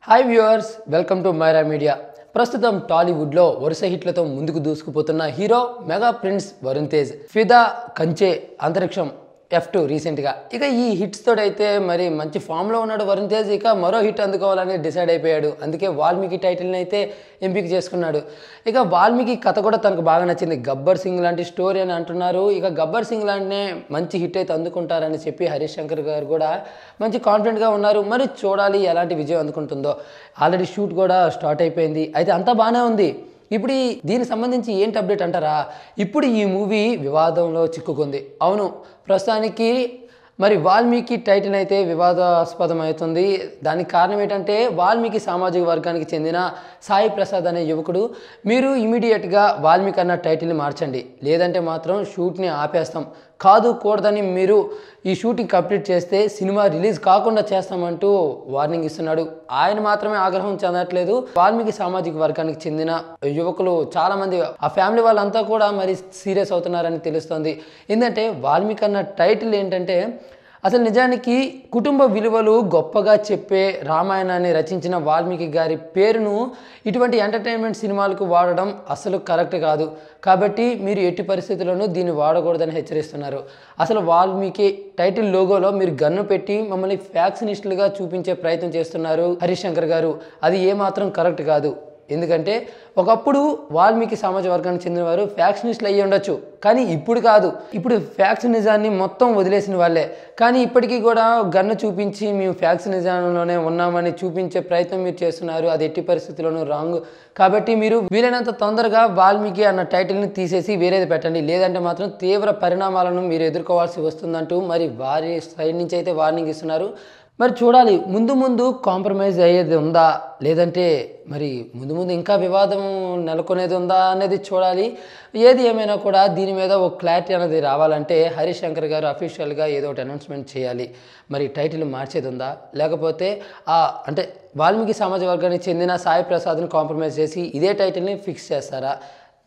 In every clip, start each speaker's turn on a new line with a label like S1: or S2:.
S1: Hi viewers, welcome to Myra Media. ప్రస్తుతం టాలీవుడ్లో వరుస హిట్లతో ముందుకు దూసుకుపోతున్న hero mega prince Varun Tej Fidaa, Kanche, అంతరిక్షం, F2 రీసెంట్గా ఇక ఈ హిట్స్ తోడైతే మరి మంచి ఫామ్లో ఉన్నాడు వరుణ్ తేజ్. ఇక మరో హిట్ అందుకోవాలని డిసైడ్ అయిపోయాడు. అందుకే వాల్మీకి టైటిల్ని అయితే ఎంపిక చేసుకున్నాడు. ఇక వాల్మీకి కథ కూడా తనకు బాగా నచ్చింది. గబ్బర్ సింగ్ లాంటి స్టోరీ అని అంటున్నారు. ఇక గబ్బర్ సింగ్ లాంటినే మంచి హిట్ అయితే అందుకుంటారని చెప్పి హరీష్ శంకర్ గారు కూడా మంచి కాన్ఫిడెంట్గా ఉన్నారు. మరి చూడాలి ఎలాంటి విజయం అందుకుంటుందో. ఆల్రెడీ షూట్ కూడా స్టార్ట్ అయిపోయింది. అయితే అంతా బాగానే ఉంది. ఇప్పుడు దీనికి సంబంధించి ఏంటి అప్డేట్ అంటారా? ఇప్పుడు ఈ మూవీ వివాదంలో చిక్కుకుంది. అవును, ప్రస్తుతానికి మరి వాల్మీకి టైటిల్ అయితే వివాదాస్పదం అవుతుంది. దానికి కారణం ఏంటంటే వాల్మీకి సామాజిక వర్గానికి చెందిన సాయి ప్రసాద్ అనే యువకుడు, మీరు ఇమీడియట్గా వాల్మీకి అన్న టైటిల్ని మార్చండి, లేదంటే మాత్రం షూట్ని ఆపేస్తాం, కూడదని మీరు ఈ షూటింగ్ కంప్లీట్ చేస్తే సినిమా రిలీజ్ కాకుండా చేస్తామంటూ వార్నింగ్ ఇస్తున్నాడు. ఆయన మాత్రమే ఆగ్రహం చెందట్లేదు, వాల్మీకి సామాజిక వర్గానికి చెందిన యువకులు చాలామంది, ఆ ఫ్యామిలీ వాళ్ళంతా కూడా మరి సీరియస్ అవుతున్నారని తెలుస్తుంది. ఏంటంటే వాల్మీకి అన్న టైటిల్ ఏంటంటే అసలు నిజానికి కుటుంబ విలువలు గొప్పగా చెప్పే రామాయణాన్ని రచించిన వాల్మీకి గారి పేరును ఇటువంటి ఎంటర్టైన్మెంట్ సినిమాలకు వాడడం అసలు కరెక్ట్ కాదు. కాబట్టి మీరు ఎట్టి పరిస్థితుల్లోనూ దీన్ని వాడకూడదని హెచ్చరిస్తున్నారు. అసలు వాల్మీకి టైటిల్ లోగోలో మీరు గన్ను పెట్టి మమ్మల్ని ఫ్యాక్షనిస్టులుగా చూపించే ప్రయత్నం చేస్తున్నారు హరీష్ శంకర్ గారు. అది ఏమాత్రం కరెక్ట్ కాదు. ఎందుకంటే ఒకప్పుడు వాల్మీకి సామాజిక వర్గానికి చెందినవారు ఫ్యాక్షనిస్టులు అయ్యి ఉండొచ్చు, కానీ ఇప్పుడు కాదు. ఇప్పుడు ఫ్యాక్షనిజాన్ని మొత్తం వదిలేసిన వాళ్ళే. కానీ ఇప్పటికీ కూడా గన్ను చూపించి మేము ఫ్యాక్షనిజంలోనే ఉన్నామని చూపించే ప్రయత్నం మీరు చేస్తున్నారు. అది ఎట్టి పరిస్థితుల్లోనూ రాంగ్. కాబట్టి మీరు వీలైనంత తొందరగా వాల్మీకి అన్న టైటిల్ని తీసేసి వేరేది పెట్టండి, లేదంటే మాత్రం తీవ్ర పరిణామాలను మీరు ఎదుర్కోవాల్సి వస్తుందంటూ మరి వారి సైడ్ నుంచి అయితే వార్నింగ్ ఇస్తున్నారు. మరి చూడాలి, ముందు కాంప్రమైజ్ అయ్యేది ఉందా, లేదంటే మరి ముందు ఇంకా వివాదం నెలకొనేది ఉందా అనేది చూడాలి. ఏది ఏమైనా కూడా దీని మీద ఒక క్లారిటీ అనేది రావాలంటే హరీష్ శంకర్ గారు అఫీషియల్గా ఏదో ఒకటి అనౌన్స్మెంట్ చేయాలి. మరి టైటిల్ మార్చేది ఉందా, లేకపోతే అంటే వాల్మీకి సామాజిక వర్గానికి చెందిన సాయి ప్రసాద్ని కాంప్రమైజ్ చేసి ఇదే టైటిల్ని ఫిక్స్ చేస్తారా,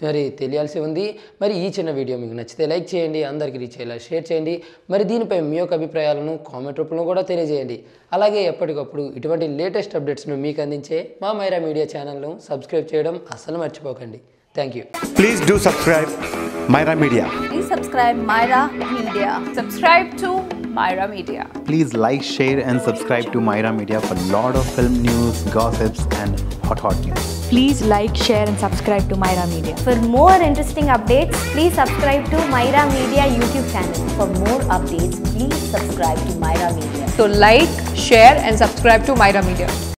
S1: మరి తెలియాల్సి ఉంది. మరి ఈ చిన్న వీడియో మీకు నచ్చితే లైక్ చేయండి, అందరికీ రీచ్ అయ్యేలా షేర్ చేయండి. మరి దీనిపై మీ యొక్క అభిప్రాయాలను కామెంట్ రూపంలో కూడా తెలియజేయండి. అలాగే ఎప్పటికప్పుడు ఇటువంటి లేటెస్ట్ అప్డేట్స్ను మీకు అందించే మా మైరా మీడియా ఛానల్ను సబ్స్క్రైబ్ చేయడం అస్సలు మర్చిపోకండి. Thank you.
S2: Please do subscribe Myra Media.
S3: Please subscribe Myra Media. Subscribe to Myra Media.
S2: Please like, share and subscribe to Myra Media for lot of film news, gossips and hot news.
S4: Please like, share and subscribe to Myra Media.
S5: For more interesting updates, please subscribe to Myra Media YouTube channel. For more updates, please subscribe to Myra Media.
S3: So like, share and subscribe to Myra Media.